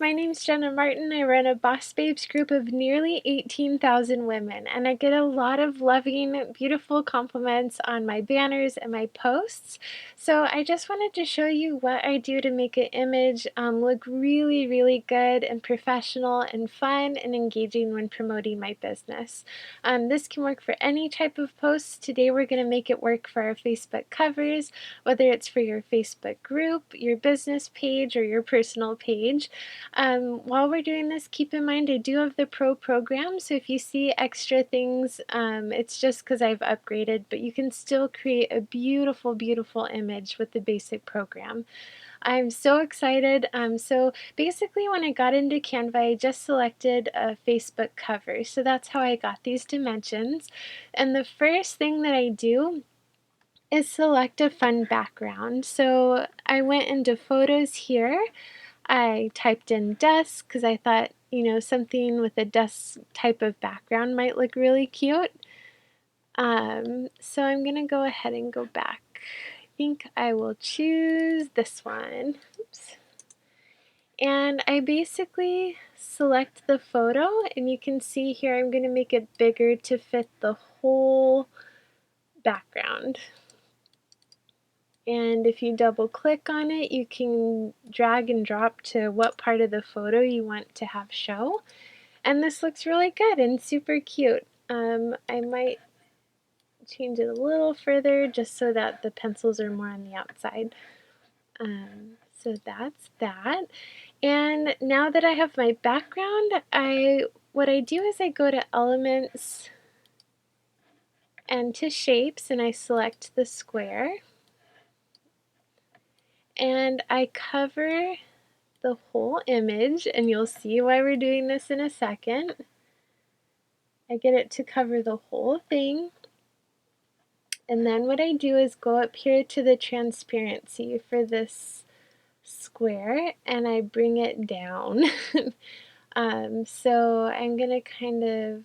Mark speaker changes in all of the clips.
Speaker 1: my name's Jenna Martin. I run a Boss Babes group of nearly 18,000 women, and I get a lot of loving, beautiful compliments on my banners and my posts. So I just wanted to show you what I do to make an image look really, really good and professional and fun and engaging when promoting my business. This can work for any type of post. Today we're going to make it work for our Facebook covers, whether it's for your Facebook group, your business page, or your personal page. While we're doing this, keep in mind I do have the Pro program, so if you see extra things, it's just because I've upgraded, but you can still create a beautiful, beautiful image with the basic program. I'm so excited. So basically when I got into Canva, I just selected a Facebook cover. So that's how I got these dimensions. And the first thing that I do is select a fun background. So I went into photos here. I typed in desk because I thought, something with a desk type of background might look really cute. So I'm going to go ahead and go back. I think I will choose this one. Oops. And I basically select the photo, and you can see here I'm going to make it bigger to fit the whole background. And if you double click on it, you can drag and drop to what part of the photo you want to have show. And this looks really good and super cute. I might change it a little further just so that the pencils are more on the outside. So that's that. And now that I have my background, what I do is I go to Elements and to Shapes, and I select the square. And I cover the whole image, and you'll see why we're doing this in a second. I get it to cover the whole thing. And then what I do is go up here to the transparency for this square, and I bring it down. So I'm going to kind of,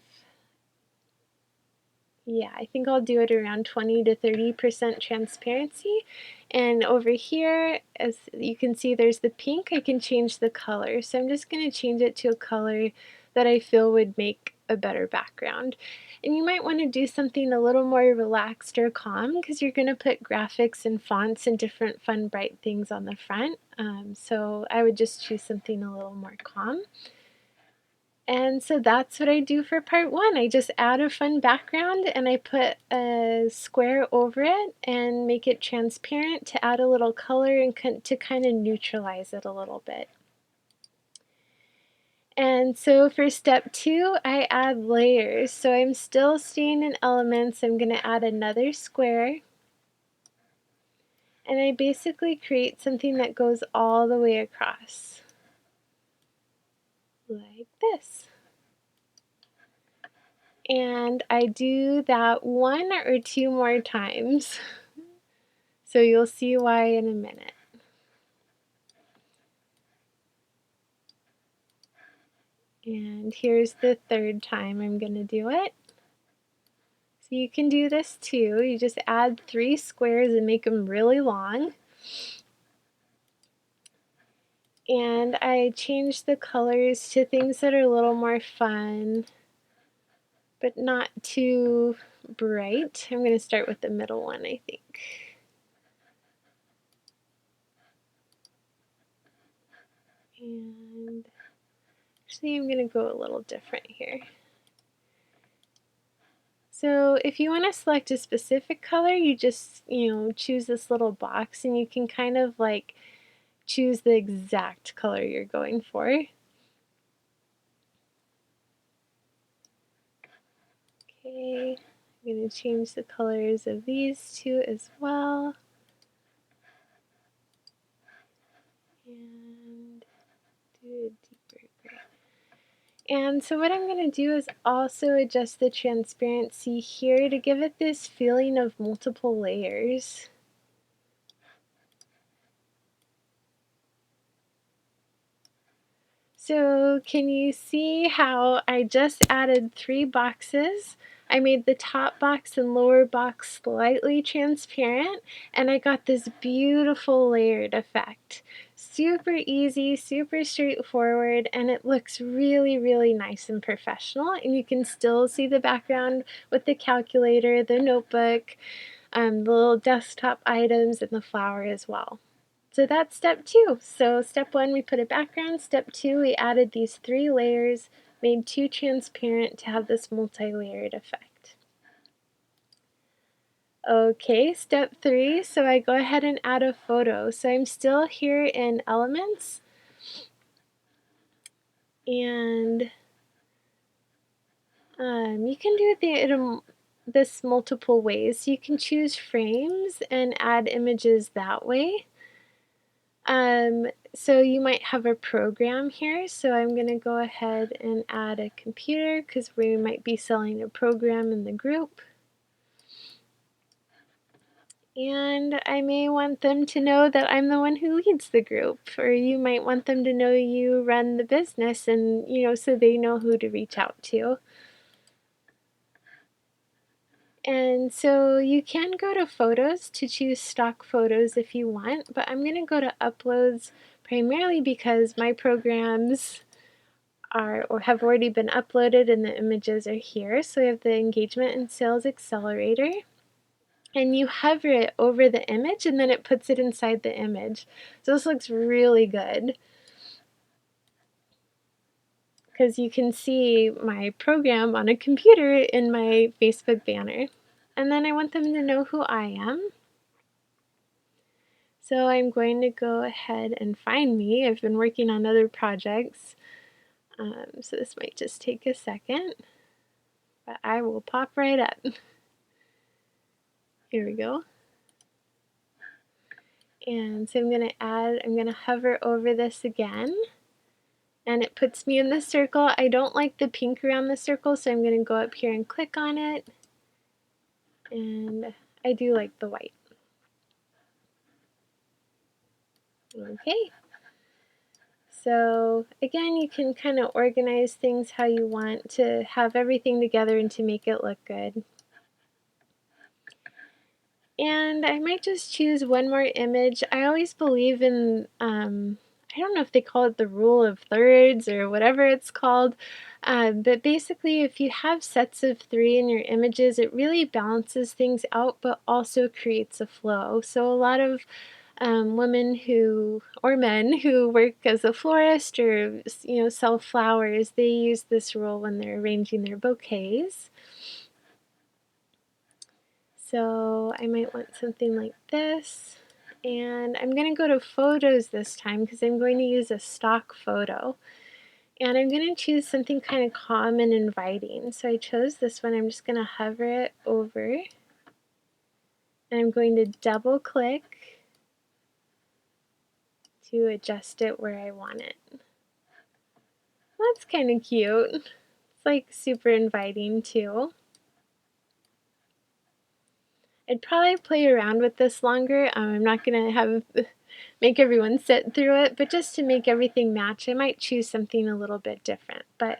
Speaker 1: I think I'll do it around 20 to 30% transparency. And over here, as you can see, there's the pink. I can change the color. So I'm just going to change it to a color that I feel would make a better background. And you might want to do something a little more relaxed or calm because you're going to put graphics and fonts and different fun, bright things on the front. So I would just choose something a little more calm. And so that's what I do for part one. I just add a fun background and I put a square over it and make it transparent to add a little color and to kind of neutralize it a little bit. And so for step two, I add layers. So I'm still staying in Elements. I'm going to add another square. And I basically create something that goes all the way across. Like this. And I do that 1 or 2 more times. So you'll see why in a minute. And here's the third time I'm going to do it. So you can do this too. You just add 3 squares and make them really long. And I change the colors to things that are a little more fun, but not too bright. I'm going to start with the middle one, I think. And actually I'm going to go a little different here. So if you want to select a specific color, you just, choose this little box and you can kind of like choose the exact color you're going for. Okay, I'm going to change the colors of these two as well. And do a deeper gray. And so what I'm going to do is also adjust the transparency here to give it this feeling of multiple layers. So can you see how I just added 3 boxes? I made the top box and lower box slightly transparent, and I got this beautiful layered effect. Super easy, super straightforward, and it looks really, really nice and professional. And you can still see the background with the calculator, the notebook, the little desktop items, and the flower as well. So that's step 2. So step 1, we put a background. Step 2, we added these 3 layers, made 2 transparent to have this multi-layered effect. Okay, step 3, so I go ahead and add a photo. So I'm still here in Elements, and you can do this multiple ways. You can choose frames and add images that way. So you might have a program here. So I'm going to go ahead and add a computer because we might be selling a program in the group. And I may want them to know that I'm the one who leads the group, or you might want them to know you run the business and, so they know who to reach out to. And so you can go to photos to choose stock photos if you want, but I'm going to go to uploads primarily because my programs are or have already been uploaded and the images are here. So we have the engagement and sales accelerator, and you hover it over the image and then it puts it inside the image. So this looks really good because you can see my program on a computer in my Facebook banner. And then I want them to know who I am. So I'm going to go ahead and find me. I've been working on other projects, so this might just take a second, but I will pop right up. Here we go. And so I'm going to hover over this again, and it puts me in the circle. I don't like the pink around the circle, so I'm going to go up here and click on it, and I do like the white. Okay. So again, you can kind of organize things how you want to have everything together and to make it look good. And I might just choose one more image. I always believe in, I don't know if they call it the rule of thirds or whatever it's called, but basically if you have sets of 3 in your images, it really balances things out but also creates a flow. So a lot of women or men who work as a florist or sell flowers, they use this rule when they're arranging their bouquets. So I might want something like this, and I'm going to go to photos this time because I'm going to use a stock photo, and I'm going to choose something kind of calm and inviting. So I chose this one. I'm just going to hover it over, and I'm going to double click to adjust it where I want it. That's kind of cute. It's like super inviting too. I'd probably play around with this longer. I'm not going to make everyone sit through it, but just to make everything match, I might choose something a little bit different. But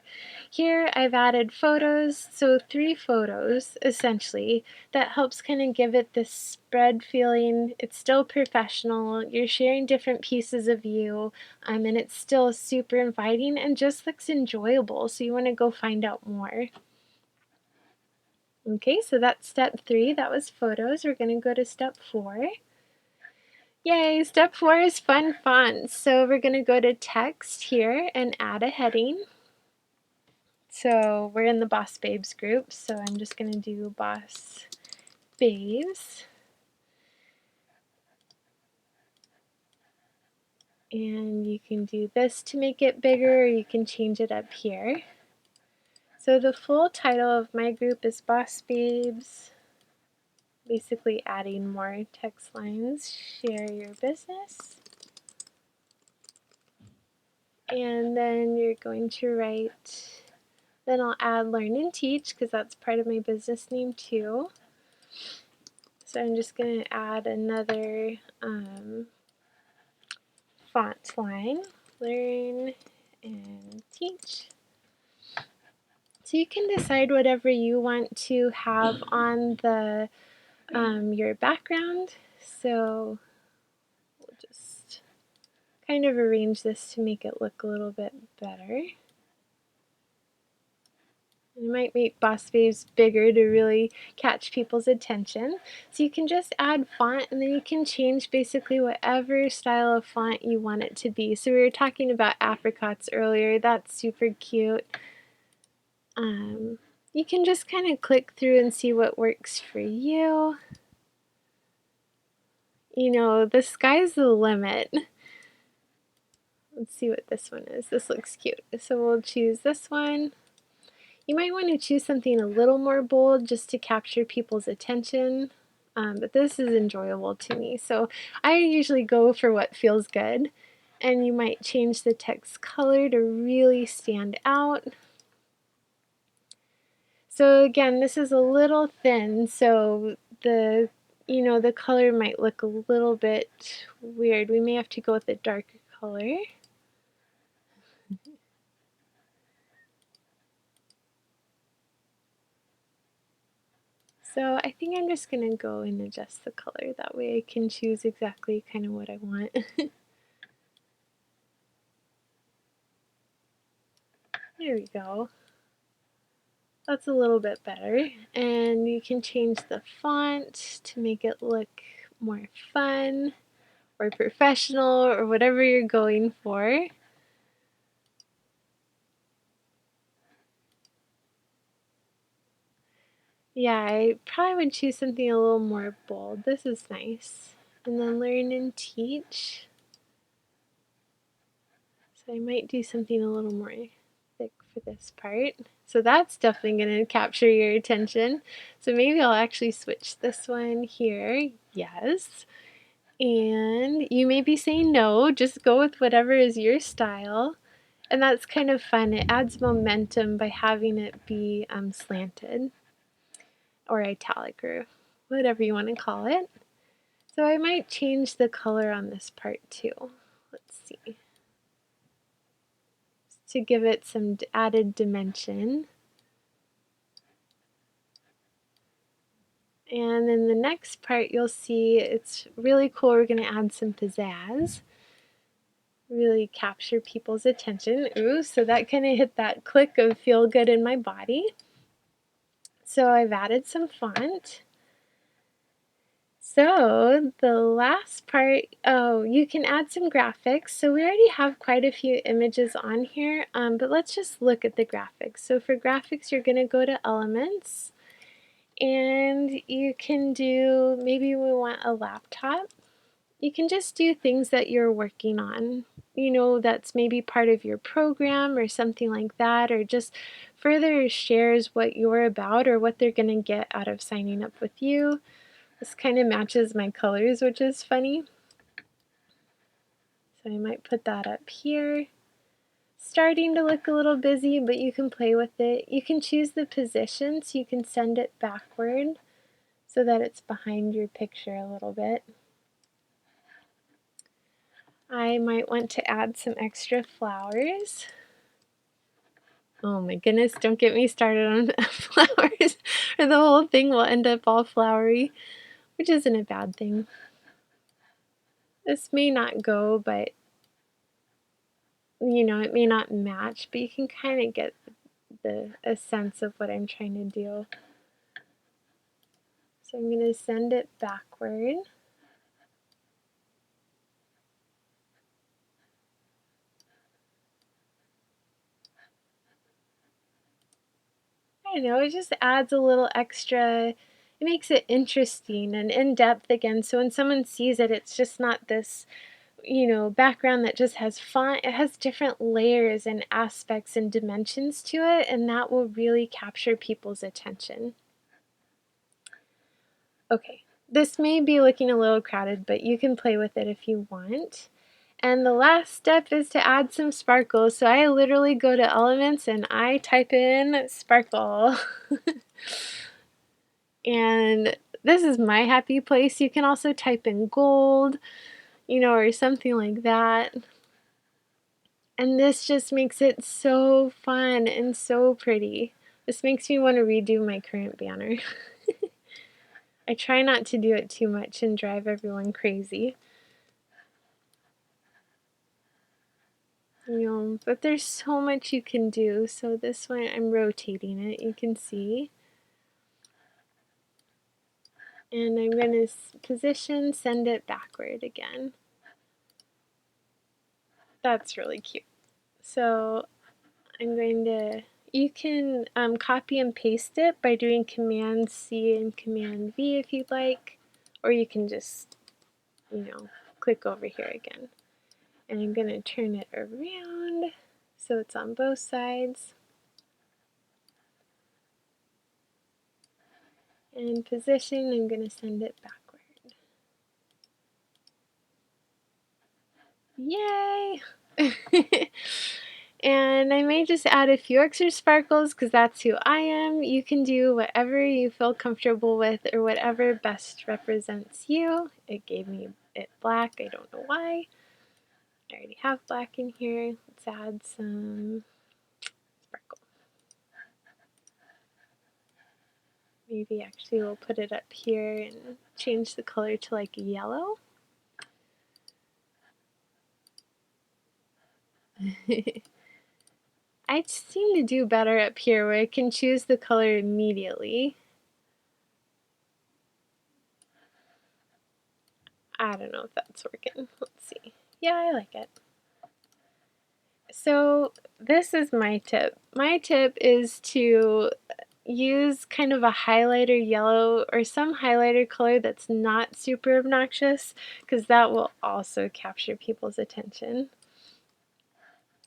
Speaker 1: here I've added photos, so 3 photos essentially. That helps kind of give it this spread feeling. It's still professional. You're sharing different pieces of you, and it's still super inviting and just looks enjoyable. So you want to go find out more. Okay, so that's step 3. That was photos. We're going to go to step 4. Yay, step 4 is fun fonts. So we're going to go to text here and add a heading. So we're in the Boss Babes group, so I'm just going to do Boss Babes. And you can do this to make it bigger, or you can change it up here. So the full title of my group is Boss Babes. Basically adding more text lines. Share your business. And then you're going to write, then I'll add learn and teach because that's part of my business name too. So I'm just going to add another font line, learn and teach. So you can decide whatever you want to have on the your background. So we'll just kind of arrange this to make it look a little bit better. You might make Boss Babes bigger to really catch people's attention. So you can just add font, and then you can change basically whatever style of font you want it to be. So we were talking about apricots earlier. That's super cute. You can just kind of click through and see what works for you. You know, the sky's the limit. Let's see what this one is. This looks cute. So we'll choose this one. You might want to choose something a little more bold just to capture people's attention, but this is enjoyable to me. So I usually go for what feels good, and you might change the text color to really stand out. So again, this is a little thin, so the color might look a little bit weird. We may have to go with a darker color. So I think I'm just going to go and adjust the color. That way I can choose exactly kind of what I want. There we go. That's a little bit better. And you can change the font to make it look more fun or professional or whatever you're going for. Yeah, I probably would choose something a little more bold. This is nice. And then learn and teach. So I might do something a little more thick for this part. So that's definitely going to capture your attention. So maybe I'll actually switch this one here. Yes. And you may be saying no, just go with whatever is your style. And that's kind of fun. It adds momentum by having it be slanted or italic or whatever you want to call it. So I might change the color on this part too. Let's see. To give it some added dimension. And in the next part, you'll see it's really cool. We're going to add some pizzazz. Really capture people's attention. Ooh, so that kind of hit that click of feel good in my body. So I've added some font. So the last part, oh, you can add some graphics. So we already have quite a few images on here, but let's just look at the graphics. So for graphics, you're going to go to Elements, and you can do, maybe we want a laptop. You can just do things that you're working on, you know, that's maybe part of your program or something like that, or just further shares what you're about or what they're going to get out of signing up with you. This kind of matches my colors, which is funny. So I might put that up here. Starting to look a little busy, but you can play with it. You can choose the position, so you can send it backward so that it's behind your picture a little bit. I might want to add some extra flowers. Oh my goodness, don't get me started on flowers, or the whole thing will end up all flowery, which isn't a bad thing. This may not go, but you know, it may not match, but you can kind of get a sense of what I'm trying to do. So I'm going to send it backward. I don't know, it just adds a little extra, it makes it interesting and in-depth again, so when someone sees it, it's just not this, you know, background that just has font. It has different layers and aspects and dimensions to it, and that will really capture people's attention. Okay, this may be looking a little crowded, but you can play with it if you want. And the last step is to add some sparkles. So I literally go to Elements and I type in sparkle. And this is my happy place. You can also type in gold, you know, or something like that. And this just makes it so fun and so pretty. This makes me want to redo my current banner. I try not to do it too much and drive everyone crazy. but there's so much you can do. So this one, I'm rotating it, you can see. And I'm going to position, send it backward again. That's really cute. So I'm going to, you can copy and paste it by doing Command C and Command V if you'd like, or you can just, click over here again. And I'm going to turn it around so it's on both sides. And position, I'm going to send it backward. Yay! And I may just add a few extra sparkles because that's who I am. You can do whatever you feel comfortable with or whatever best represents you. It gave me it black, I don't know why. I already have black in here. Let's add some sparkle. Maybe actually we'll put it up here and change the color to like yellow. I seem to do better up here where I can choose the color immediately. I don't know if that's working. Let's see. Yeah, I like it. So this is my tip. My tip is to use kind of a highlighter yellow or some highlighter color that's not super obnoxious because that will also capture people's attention.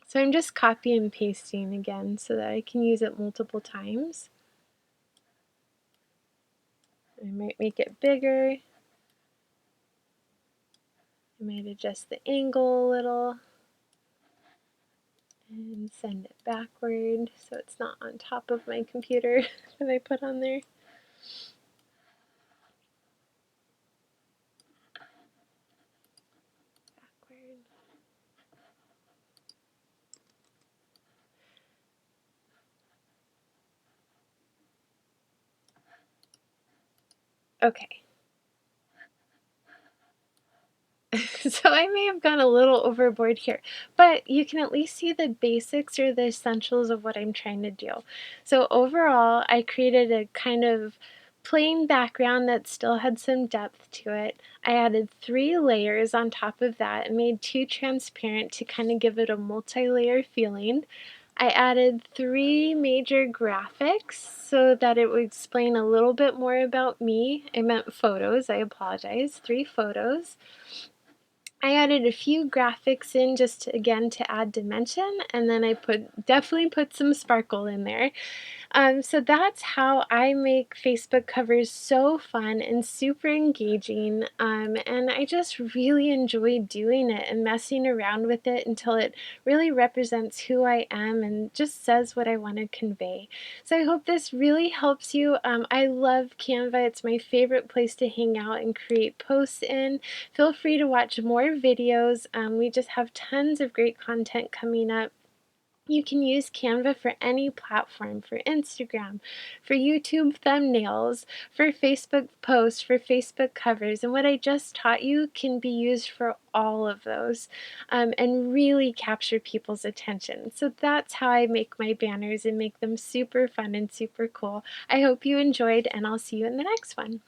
Speaker 1: So I'm just copy and pasting again so that I can use it multiple times. I might make it bigger. I might adjust the angle a little and send it backward so it's not on top of my computer that I put on there. Backward. Okay. So I may have gone a little overboard here, but you can at least see the basics or the essentials of what I'm trying to do. So overall, I created a kind of plain background that still had some depth to it. I added 3 layers on top of that and made 2 transparent to kind of give it a multi-layer feeling. I added 3 major graphics so that it would explain a little bit more about me. I meant photos, I apologize, 3 photos. I added a few graphics in just to, again, to add dimension, and then I definitely put some sparkle in there. So that's how I make Facebook covers so fun and super engaging, and I just really enjoy doing it and messing around with it until it really represents who I am and just says what I want to convey. So I hope this really helps you. I love Canva. It's my favorite place to hang out and create posts in. Feel free to watch more videos. We just have tons of great content coming up. You can use Canva for any platform, for Instagram, for YouTube thumbnails, for Facebook posts, for Facebook covers, and what I just taught you can be used for all of those and really capture people's attention. So that's how I make my banners and make them super fun and super cool. I hope you enjoyed, and I'll see you in the next one.